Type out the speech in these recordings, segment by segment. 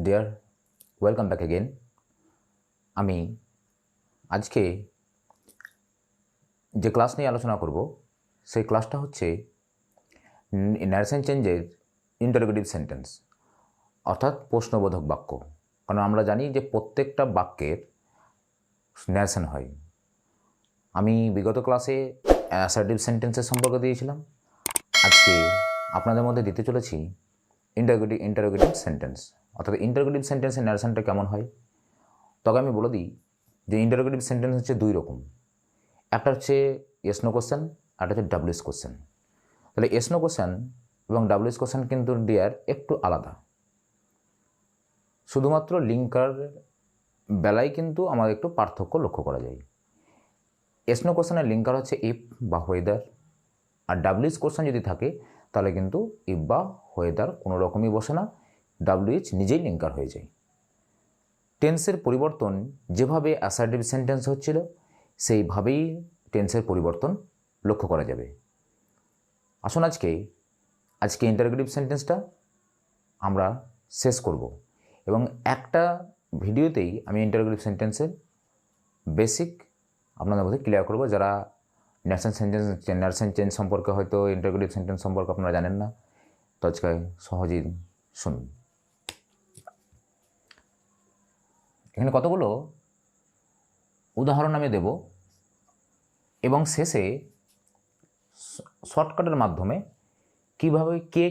Deer welcome back again. আমি আজকে যে ক্লাস নিয়ে আলোচনা করব সেই ক্লাসটা হচ্ছে ন্যারেশন চেঞ্জের ইন্টারোগেটিভ সেন্টেন্স অর্থাৎ প্রশ্নবোধক বাক্য। কারণ আমরা জানি যে প্রত্যেকটা বাক্যের ন্যারেশন হয়। আমি বিগত ক্লাসে অ্যাসার্টিভ সেন্টেন্সের সম্পর্কে দিয়েছিলাম। আজকে আপনাদের মধ্যে দিতে চলেছি ইন্টারোগেটিভ সেন্টেন্স অর্থাৎ ইন্টারোগেটিভ সেন্টেন্সের ন্যারেশনটা কেমন হয়। তবে আমি বলে দিই যে ইন্টারোগেটিভ সেন্টেন্স হচ্ছে দুই রকম। একটা হচ্ছে ইয়েস নো কোশ্চেন, একটা হচ্ছে ডাব্লিউএস কোশ্চেন। তাহলে ইয়েস নো কোশ্চেন এবং ডাব্লিউএস কোশ্চেন কিন্তু ডিয়ার একটু আলাদা। শুধুমাত্র লিঙ্কার বেলায় কিন্তু আমাদের একটু পার্থক্য লক্ষ্য করা যায়। ইয়েস নো কোশ্চেনের লিঙ্কার হচ্ছে ইফ বা ওয়েদার, আর ডাব্লিউএস কোশ্চেন যদি থাকে তাহলে কিন্তু ইফ বা ওয়েদার কোনো রকমই বসে না, ডাব্লিউএইচ নিজেই লিঙ্কার হয়ে যায়। টেন্সের পরিবর্তন যেভাবে অ্যাসার্টিভ সেন্টেন্স হচ্ছিল সেইভাবেই টেন্সের পরিবর্তন লক্ষ্য করা যাবে। আসুন আজকে ইন্টারোগেটিভ সেন্টেন্সটা আমরা শেষ করব এবং একটা ভিডিওতেই আমি ইন্টারোগেটিভ সেন্টেন্সের বেসিক আপনাদের মধ্যে ক্লিয়ার করব। যারা ন্যারেশন চেঞ্জ সম্পর্কে হয়তো ইন্টারোগেটিভ সেন্টেন্স সম্পর্কে আপনারা জানেন না, তো আজকে সহজেই শুনুন। এখানে কতগুলো উদাহরণ আমি দেব এবং শেষে শর্টকাটের মাধ্যমে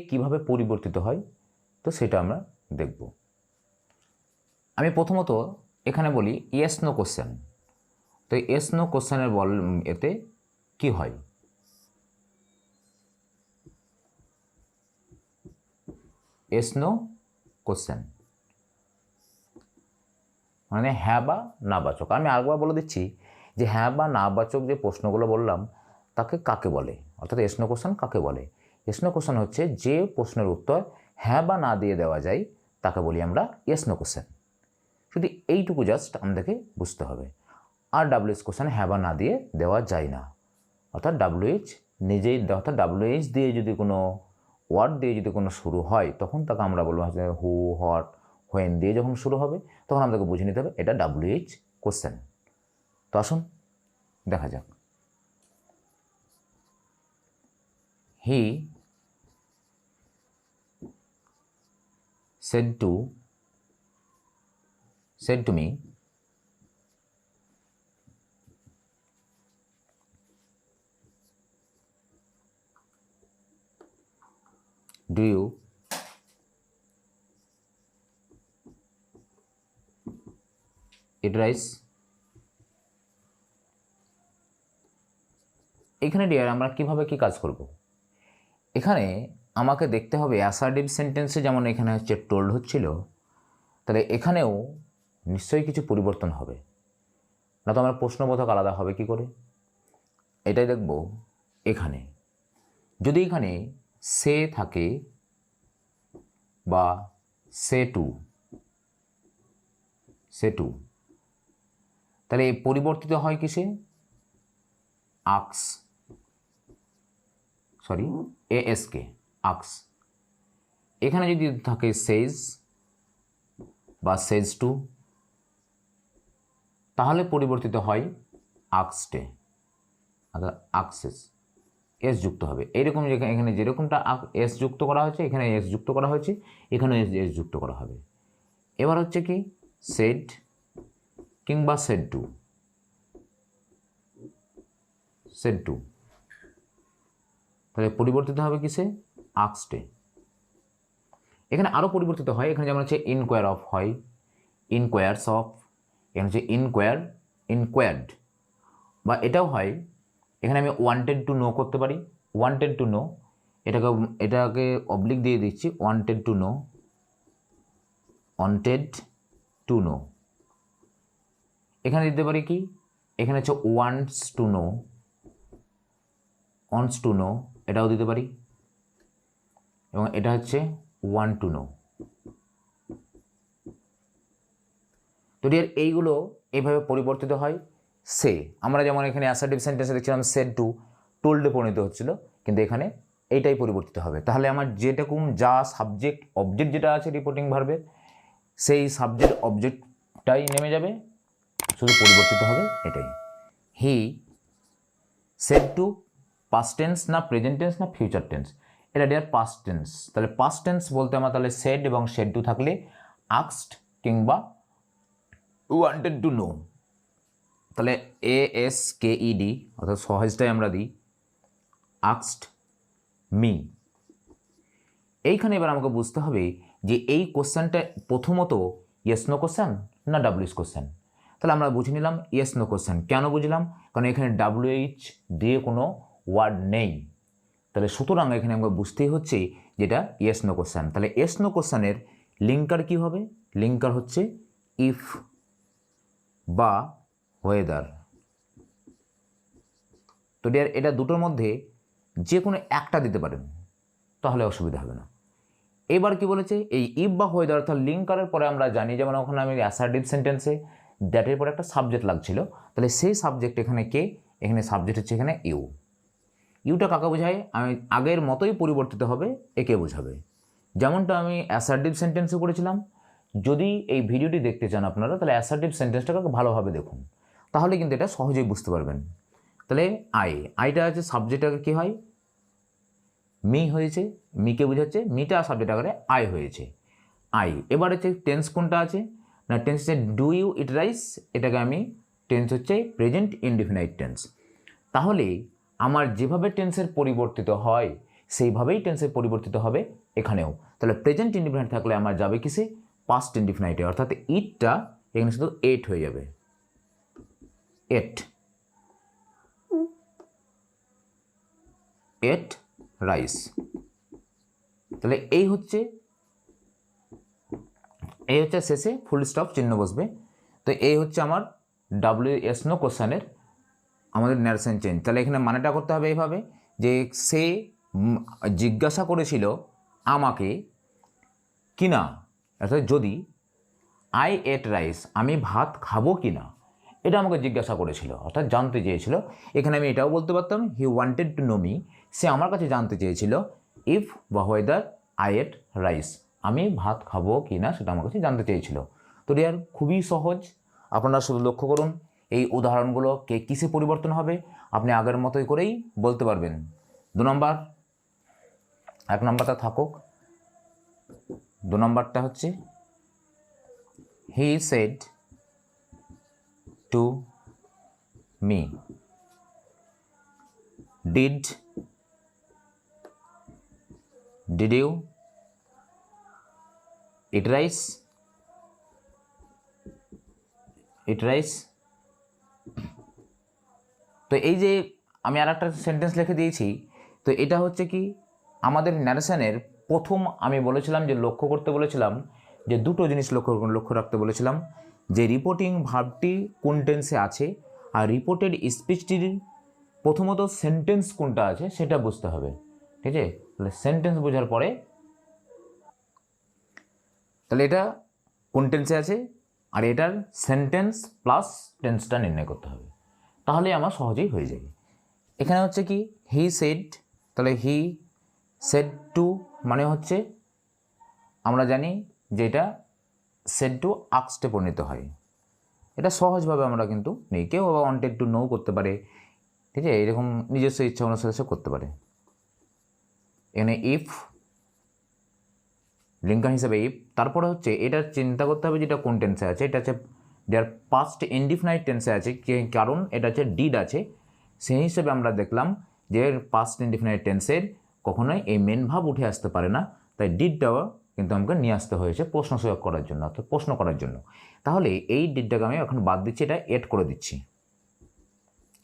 কিভাবে পরিবর্তিত হয় তো সেটা আমরা দেখব। আমি প্রথমত এখানে বলি ইয়েস নো কোশ্চেন। তো ইয়েস নো কোশ্চেনের এতে কি হয়? ইয়েস নো কোশ্চেন মানে হ্যাঁ বা না বাচক। আমি আরেকবার বলে দিচ্ছি যে হ্যাঁ বা না বাচক যে প্রশ্নগুলো বললাম তাকে কাকে বলে, অর্থাৎ ইয়েস নো কোশ্চেন কাকে বলে। ইয়েস নো কোশ্চেন হচ্ছে যে প্রশ্নের উত্তর হ্যাঁ বা না দিয়ে দেওয়া যায় তাকে বলি আমরা ইয়েস নো কোশ্চেন। শুধু এইটুকু জাস্ট আমাদেরকে বুঝতে হবে। আর ডাব্লিউএইচ কোশ্চেন হ্যাঁ বা না দিয়ে দেওয়া যায় না, অর্থাৎ ডাব্লিউএইচ দিয়ে যদি কোনো ওয়ার্ড দিয়ে যদি কোনো শুরু হয় তখন তাকে আমরা বলবো হু, হট, হোয়েন দিয়ে যখন শুরু হবে তখন আমাদেরকে বুঝে নিতে হবে এটা ডাব্লিউএইচ কোশ্চেন। তো আসুন দেখা যাক। হি said to me, do you eat rice? এখানে ডিয়ার আমরা কিভাবে কি কাজ করব? এখানে আমাকে দেখতে হবে অ্যাসার্টিভ সেন্টেন্সে যেমন এখানে হচ্ছে টোল্ড হচ্ছিল, তাহলে এখানেও নিশ্চয়ই কিছু পরিবর্তন হবে, না তো আমার প্রশ্নবোধক আলাদা হবে কি করে? এটাই দেখব। এখানে যদি এখানে সে থাকে বা সে টু তাহলে পরিবর্তিত হয় কিসে? এএসকে আক্স। এখানে যদি থাকে সেজ বা সেজ টু তাহলে পরিবর্তিত হয় আক্সটে, অর্থাৎ আকসেস, এস যুক্ত হবে। এইরকম এখানে যেরকমটা এস যুক্ত করা হয়েছে এখানে এস যুক্ত করা হয়েছে, এখানে এস যুক্ত করা হবে। এবার হচ্ছে কি সেড কিংবা সেড টু তাহলে পরিবর্তিত হবে কিসে? আক্সটে। এখানে আরও পরিবর্তিত হয়, এখানে যেমন হচ্ছে ইনকোয়ার অফ হয়, ইনকোয়ার্স অফ, এখানে হচ্ছে ইনকোয়ার্ড, বা এটাও হয় এখানে আমি ওয়ান্টেড টু নো করতে পারি। ওয়ান্টেড টু নো এটাকে অবলিক দিয়ে দিচ্ছি, ওয়ান্টেড টু নো। এখানে দিতে পারি কি? এখানে হচ্ছে ওয়ান্টস টু নো এটাও দিতে পারি, এবং এটা হচ্ছে ওয়ান্ট টু নো। তো এইগুলো এইভাবে পরিবর্তিত হয়। সে আমরা যেমন এখানে অ্যাসার্টিভ সেন্টেন্সে দেখছিলাম সেড টু টোল্ডে পরিণত হচ্ছিল, কিন্তু এখানে এইটাই পরিবর্তিত হবে। তাহলে আমার যেরকম যা সাবজেক্ট অবজেক্ট যেটা আছে রিপোর্টিং ভার্বের সেই সাবজেক্ট অবজেক্টটাই নেমে যাবে, শুধু পরিবর্তিত হবে এটাই। হি সেড টু, পাস্ট টেন্স না প্রেজেন্ট টেন্স না ফিউচার টেন্স? এটা ডিয়ার পাস্ট টেন্স। তাহলে পাস্ট টেন্স বলতে আমার তাহলে সেড এবং সেড টু থাকলে আস্কড কিংবা ওয়ান্টেড টু নো, তাহলে ASKED অর্থাৎ সহজটাই আমরা দিই আস্কড মি। এইখানে এবার আমাকে বুঝতে হবে যে এই কোশ্চেনটা প্রথমত ইয়েস নো কোশ্চেন না WH কোশ্চেন। তাহলে আমরা বুঝে নিলাম ইয়েস নো কোশ্চেন। কেন বুঝলাম? কারণ এখানে WH দিয়ে কোনো ওয়ার্ড নেই, তাহলে সুতরাং এখানে আমাকে বুঝতেই হচ্ছে যেটা ইয়েস নো কোশ্চেন। তাহলে ইয়েস নো কোশ্চেনের লিঙ্কার কী হবে? লিঙ্কার হচ্ছে ইফ বা ওয়েদার। তো ডিয়ার এটা দুটোর মধ্যে যে কোনো একটা দিতে পারেন, তাহলে অসুবিধা হবে না। এবার কি বলেছে? এই ইফ বা ওয়েদার অর্থাৎ লিঙ্কারের পরে আমরা জানি, যেমন ওখানে আমি অ্যাসার্টিভ সেন্টেন্সে দ্যাটের পরে একটা সাবজেক্ট লাগছিল, তাহলে সেই সাবজেক্ট এখানে কে? এখানে সাবজেক্ট হচ্ছে এখানে ইউ। ইউটা কাকে বোঝায়? আমি আগের মতোই পরিবর্তিত হবে, একে বোঝাবে। যেমনটা আমি অ্যাসার্টিভ সেন্টেন্সে করেছিলাম। যদি এই ভিডিওটি দেখতে চান আপনারা, তাহলে অ্যাসার্টিভ সেন্টেন্সটাকে ভালোভাবে দেখুন, তাহলে কিন্তু এটা সহজেই বুঝতে পারবেন। তাহলে আইটা আছে সাবজেক্টটাকে কী হয়? মি হয়েছে, মিকে বোঝাচ্ছে, মিটা সাবজেক্ট আকারে আই হয়েছে আই। এবার হচ্ছে টেন্স কোনটা আছে না? টেন্স হচ্ছে ডু ইউ ইট রাইস, এটাকে আমি টেন্স হচ্ছে প্রেজেন্ট ইনডিফিনাইট টেন্স। তাহলে আমার যেভাবে টেন্সের পরিবর্তিত হয় সেইভাবেই টেন্সের পরিবর্তিত হবে এখানেও। তাহলে প্রেজেন্ট ইনডিফিনাইট থাকলে আমার যাবে কিসে? পাস্ট ইনডিফিনাইটে, অর্থাৎ ইটটা এখানে শুধু এট হয়ে যাবে, এট এট রাইস। তাহলে এই হচ্ছে শেষে ফুল স্টপ চিহ্ন বসবে। তো এই হচ্ছে আমার WH নো কোশ্চেনের আমাদের ন্যারেশন চেঞ্জ। তাহলে এখানে মানেটা করতে হবে এইভাবে যে সে জিজ্ঞাসা করেছিল আমাকে কিনা, অর্থাৎ যদি আই এট রাইস, আমি ভাত খাবো কি না, এটা আমাকে জিজ্ঞাসা করেছিল, অর্থাৎ জানতে চেয়েছিল। এখানে আমি এটাও বলতে পারতাম he wanted to know me, সে আমার কাছে জানতে চেয়েছিল ইফ বা ওয়েদার আই এট রাইস, আমি ভাত খাবো কি না সেটা আমার কাছে জানতে চেয়েছিল। তো ডিয়ার খুবই সহজ, আপনারা শুধু লক্ষ্য করুন এই উদাহরণগুলো কে কিসে পরিবর্তন হবে আপনি আগের মতোই করেই বলতে পারবেন। 2 নম্বর, 1 নম্বরটা থাকুক, 2 নম্বরটা হচ্ছে he said to me, did you eat rice, eat rice. তো এই যে আমি আর একটা সেন্টেন্স লিখে দিয়েছি, তো এটা হচ্ছে কি আমাদের ন্যারেশনের প্রথম আমি বলেছিলাম যে লক্ষ্য করতে বলেছিলাম যে দুটো জিনিস লক্ষ্য রাখতে বলেছিলাম, যে রিপোর্টিং ভার্বটি কোন টেন্সে আছে আর রিপোর্টেড স্পিচটির প্রথমত সেন্টেন্স কোনটা আছে সেটা বুঝতে হবে, ঠিক আছে? তাহলে সেন্টেন্স বোঝার পরে তাহলে এটা কোন টেন্সে আছে আর এটার সেন্টেন্স প্লাস টেন্সটা নির্ণয় করতে হবে, তাহলে আমার সহজেই হয়ে যাবে। এখানে হচ্ছে কি হি সেড, তাহলে হি সেড টু মানে হচ্ছে আমরা জানি যে এটা সেড টু আস্কডে পরিণত হয়, এটা সহজভাবে আমরা কিন্তু নেই। কেউ আবার ওয়ান্টেড টু নো করতে পারে, ঠিক আছে? এরকম নিজস্ব ইচ্ছা অনুসারে সে করতে পারে। এখানে ইফ লিঙ্কার হিসেবে ইফ, তারপরে হচ্ছে এটা চিন্তা করতে হবে যেটা কোন টেন্সে আছে, এটা হচ্ছে যার পাস্ট ইনডিফিনাইট টেন্সে আছে, কারণ এটা হচ্ছে ডিড আছে, সেই হিসেবে আমরা দেখলাম যে পাস্ট ইনডিফিনাইট টেন্সের কখনোই এই মেন ভাব উঠে আসতে পারে না, তাই ডিডটাও কিন্তু আমাকে নিয়ে আসতে হয়েছে প্রশ্নসূচক করার জন্য, অর্থাৎ প্রশ্ন করার জন্য। তাহলে এই ডিডটাকে আমি এখন বাদ দিচ্ছি, এটা এড করে দিচ্ছি।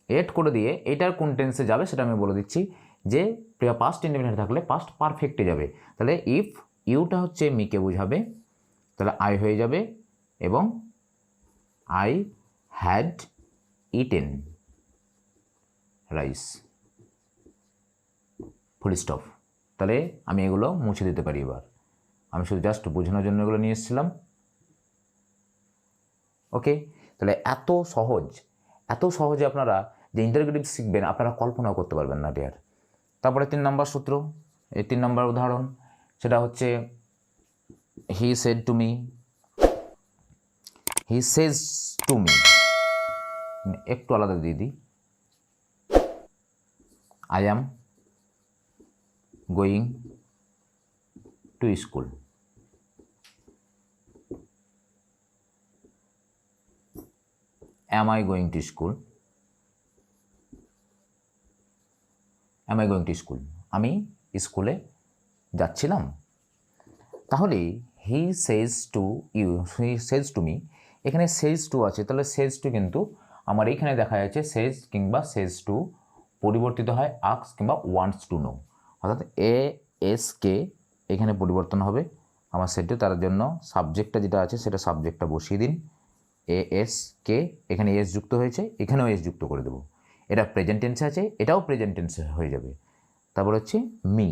এড করে দিয়ে এটার কোন টেন্সে যাবে সেটা আমি বলে দিচ্ছি, যে পাস্ট ইনডিফিনাইট থাকলে পাস্ট পারফেক্টে যাবে। তাহলে ইফ ইউটা হচ্ছে মিকে বোঝাবে, তাহলে আই হয়ে যাবে এবং I had eaten rice, full stop. তাহলে আমি এগুলো মুছে দিতে পারি। এবার আমি শুধু জাস্ট বোঝানোর জন্য এগুলো নিয়ে এসেছিলাম। ওকে, তাহলে এত সহজে আপনারা যে ইন্টারোগেটিভ শিখবেন আপনারা কল্পনাও করতে পারবেন না ডিয়ার। তারপরে 3 নম্বর সূত্র, এই 3 নম্বর উদাহরণ, সেটা হচ্ছে he said to me, he says to me, একটু আলাদা দিয়ে দিই, I am going to school. Am I going to school? Am I going to school? আমি স্কুলে যাচ্ছিলাম। তাহলে he says to you, he says to me, এখানে says two আছে, তাহলে সেজ টু কিন্তু আমার এইখানে দেখা যাচ্ছে সেজ কিংবা সেজ টু পরিবর্তিত হয় আক্স কিংবা ওয়ান্টস টু নো, অর্থাৎ এ এস কে এখানে পরিবর্তন হবে আমার সেটে। তার জন্য সাবজেক্টটা যেটা আছে সেটা সাবজেক্টটা বসিয়ে দিন, এ এস কে, এখানে এস যুক্ত হয়েছে, এখানেও এস যুক্ত করে দেবো। এটা প্রেজেন্ট টেন্সে আছে, এটাও প্রেজেন্ট টেন্সে হয়ে যাবে। তারপর হচ্ছে মি,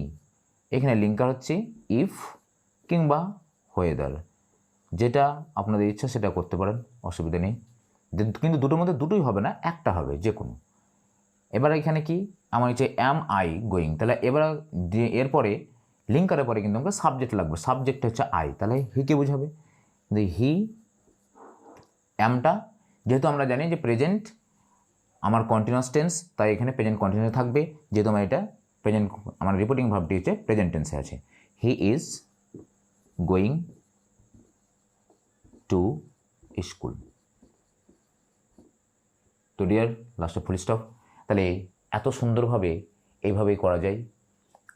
এখানে লিঙ্কার হচ্ছে ইফ কিংবা ওয়েদার, যেটা আপনাদের ইচ্ছা সেটা করতে পারেন, অসুবিধা নেই। কিন্তু দুটোর মধ্যে দুটোই হবে না, একটা হবে যে কোনো। এবার এখানে কি আমার হচ্ছে অ্যাম আই গোয়িং, তাহলে এবার এরপরে লিঙ্কারের পরে কিন্তু আমাকে সাবজেক্ট লাগবে, সাবজেক্ট হচ্ছে আই, তাহলে হিকে বোঝাবে। হি অ্যামটা যেহেতু আমরা জানি যে প্রেজেন্ট আমার কন্টিনিউয়াস টেন্স, তাই এখানে প্রেজেন্ট কন্টিনিউ থাকবে, যেহেতু আমার এটা প্রেজেন্ট, আমার রিপোর্টিং ভার্বটি হচ্ছে প্রেজেন্ট টেন্সে আছে। He is going to school. তো ডিয়ার, লাস্টে ফুল স্টপ। তাহলে এত সুন্দরভাবে এইভাবেই করা যায়,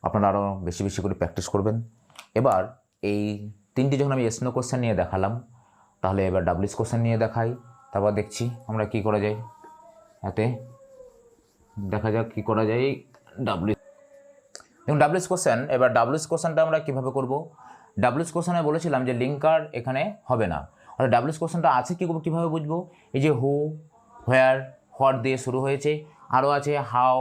আপনারা আরও বেশি বেশি করে প্র্যাকটিস করবেন। এবার এই তিনটি যখন আমি এসনো কোশ্চেন নিয়ে দেখালাম, তাহলে এবার ডাব্লিউএস কোশ্চেন নিয়ে দেখাই, তারপর দেখছি আমরা কি করা যায়। এতে দেখা যাক কি করা যায়। ডাব্লিউএস কোশ্চেন, এবার ডাব্লিউএস কোশ্চেনটা আমরা কীভাবে করব। ডাব্লিউএস কোশ্চেনে বলেছিলাম যে লিঙ্কার এখানে হবে না, অর্থাৎ ডাব্লিউএস কোশ্চেনটা আছে কীভাবে বুঝবো। এই যে হু, হোয়ার, হোয়াট দিয়ে শুরু হয়েছে, আরও আছে হাউ,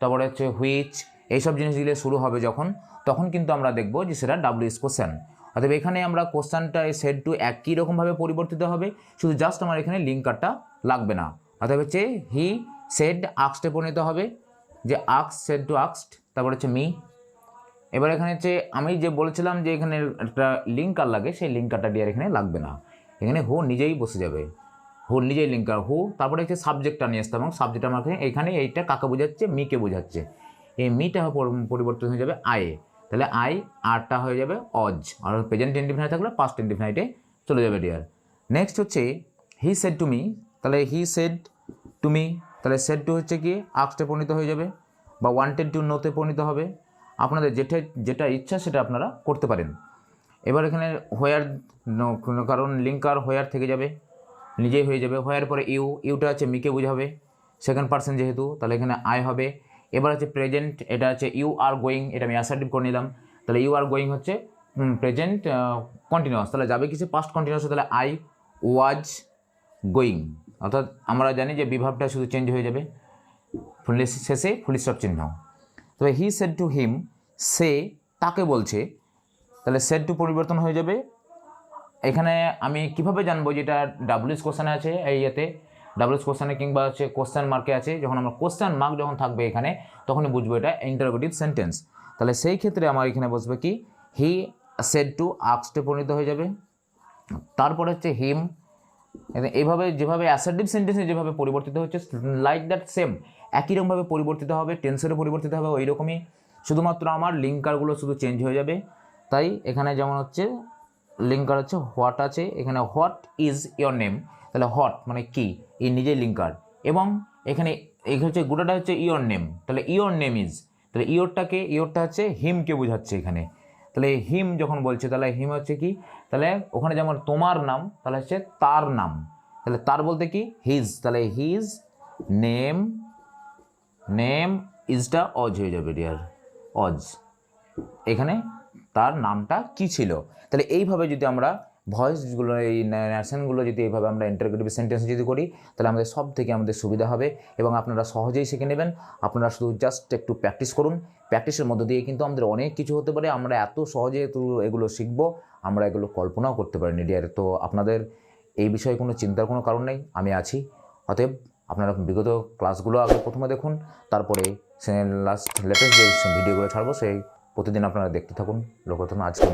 তারপরে হচ্ছে হুইচ, এইসব জিনিস দিলে শুরু হবে যখন, তখন কিন্তু আমরা দেখব যে সেটা ডাব্লিউএস কোশ্চেন। অর্থাৎ এখানে আমরা কোশ্চেনটা সেড টু একই রকমভাবে পরিবর্তিত হবে, শুধু জাস্ট আমার এখানে লিঙ্কারটা লাগবে না। অর্থাৎ হচ্ছে হি সেড আক্সটে পরিণত হবে, যে আক্স সেড টু আক্সড, তারপর হচ্ছে মি। এবার এখানে হচ্ছে আমি যে বলেছিলাম যে এখানে একটা লিঙ্কার লাগে, সেই লিঙ্কারটা দিয়ে এখানে লাগবে না, এখানে হু নিজেই বসে যাবে, হু নিজেই লিঙ্কার হু। তারপরে হচ্ছে সাবজেক্টটা নিয়ে আসতে, এবং সাবজেক্ট আমাকে এখানে এইটা কাকে বোঝাচ্ছে, মিকে বোঝাচ্ছে, এই মিটা পরিবর্তন হয়ে যাবে আয়ে, তাহলে আই আরটা হয়ে যাবে অজ, আর প্রেজেন্ট ইনডিফিনাইট থাকলে পাস্ট ইনডিফিনাইটে চলে যাবে ডিয়ার। নেক্সট হচ্ছে হি সেড টু মি, তাহলে হি সেড টু মি, তাহলে সেড টু হচ্ছে কি আক্সটে পরিণত হয়ে যাবে, বা ওয়ান্টেড টু নোতে পরিণত হবে। আপনাদের যেটা ইচ্ছা সেটা আপনারা করতে পারেন। এবার এখানে হোয়ার, কারণ লিঙ্কার হোয়ার থেকে যাবে, নিজেই হয়ে যাবে। হোয়ার পরে ইউটা হচ্ছে মিকে বোঝাবে, সেকেন্ড পার্সন যেহেতু, তাহলে এখানে আই হবে। এবার হচ্ছে প্রেজেন্ট, এটা হচ্ছে ইউ আর গোয়িং, এটা আমি অ্যাসার্টিভ করে নিলাম, তাহলে ইউ আর গোয়িং হচ্ছে প্রেজেন্ট কন্টিনিউয়াস, তাহলে যাবে কিছু পাস্ট কন্টিনিউয়াস, তাহলে আই ওয়াজ গোয়িং। অর্থাৎ আমরা জানি যে বিভাবটা শুধু চেঞ্জ হয়ে যাবে, শেষে ফুল স্টপ চিহ্ন। তবে হি সেড টু হিম, সে তাকে বলছে, তাহলে সেড টু পরিবর্তন হয়ে যাবে। এখানে আমি কিভাবে জানবো যেটা ডাব্লিউএস কোশ্চেনে আছে, এই ইয়েতে ডাব্লিউএস কোশ্চেনে কিংবা হচ্ছে কোশ্চেন মার্কে আছে, যখন আমরা কোশ্চেন মার্ক যখন থাকবে এখানে, তখনই বুঝবো এটা ইন্টারোগেটিভ সেন্টেন্স। তাহলে সেই ক্ষেত্রে আমার এখানে বসবে কি হি সেড টু আক্সটে পরিণত হয়ে যাবে। তারপরে হচ্ছে হিম, এইভাবে যেভাবে অ্যাসার্টিভ সেন্টেন্সে যেভাবে পরিবর্তিত হচ্ছে, লাইক দ্যাট সেম একই রকমভাবে পরিবর্তিত হবে, টেন্সেরও পরিবর্তিত হবে ওই রকমই, শুধুমাত্র আমার লিঙ্কারগুলো শুধু চেঞ্জ হয়ে যাবে। তাই এখানে যেমন হচ্ছে লিঙ্কার হচ্ছে হোয়াট আছে, এখানে হোয়াট ইজ ইয়োর নেম, তাহলে হোয়াট মানে কি, এই নিজেই লিঙ্কার, এবং এখানে হচ্ছে গোটাটা হচ্ছে ইয়োর নেম, তাহলে ইয়োর নেম ইজ, তাহলে ইয়োরটা হচ্ছে হিমকে বোঝাচ্ছে এখানে। তাহলে হিম যখন বলছে, তাহলে হিম হচ্ছে কি, তাহলে ওখানে যেমন তোমার নাম, তাহলে হচ্ছে তার নাম, তাহলে তার বলতে কি হিজ, তাহলে হিজ নেম ইজটা অজ হয়ে যাবে ডিয়ার, অজ, এখানে তার নামটা কি ছিল। তাহলে এইভাবে যদি আমরা ভয়েসগুলো, এই ন্যারেশনগুলো যদি এইভাবে আমরা ইন্টারোগেটিভ সেন্টেন্স যদি করি, তাহলে আমাদের সব থেকে আমাদের সুবিধা হবে, এবং আপনারা সহজেই শিখে নেবেন। আপনারা শুধু জাস্ট একটু প্র্যাকটিস করুন, প্র্যাকটিসের মধ্য দিয়ে কিন্তু আমাদের অনেক কিছু হতে পারে। আমরা এত সহজে এগুলো শিখবো, আমরা এগুলো কল্পনাও করতে পারিনি ডিয়ার। তো আপনাদের এই বিষয়ে কোনো চিন্তার কোনো কারণ নেই, আমি আছি। অতএব আপনারা বিগত ক্লাসগুলো আগে প্রথমে দেখুন, তারপরে লেটেস্ট যে ভিডিওগুলো ছাড়বো সেই প্রতিদিন আপনারা দেখতে থাকুন, লক্ষ্য থাকুন। আজকে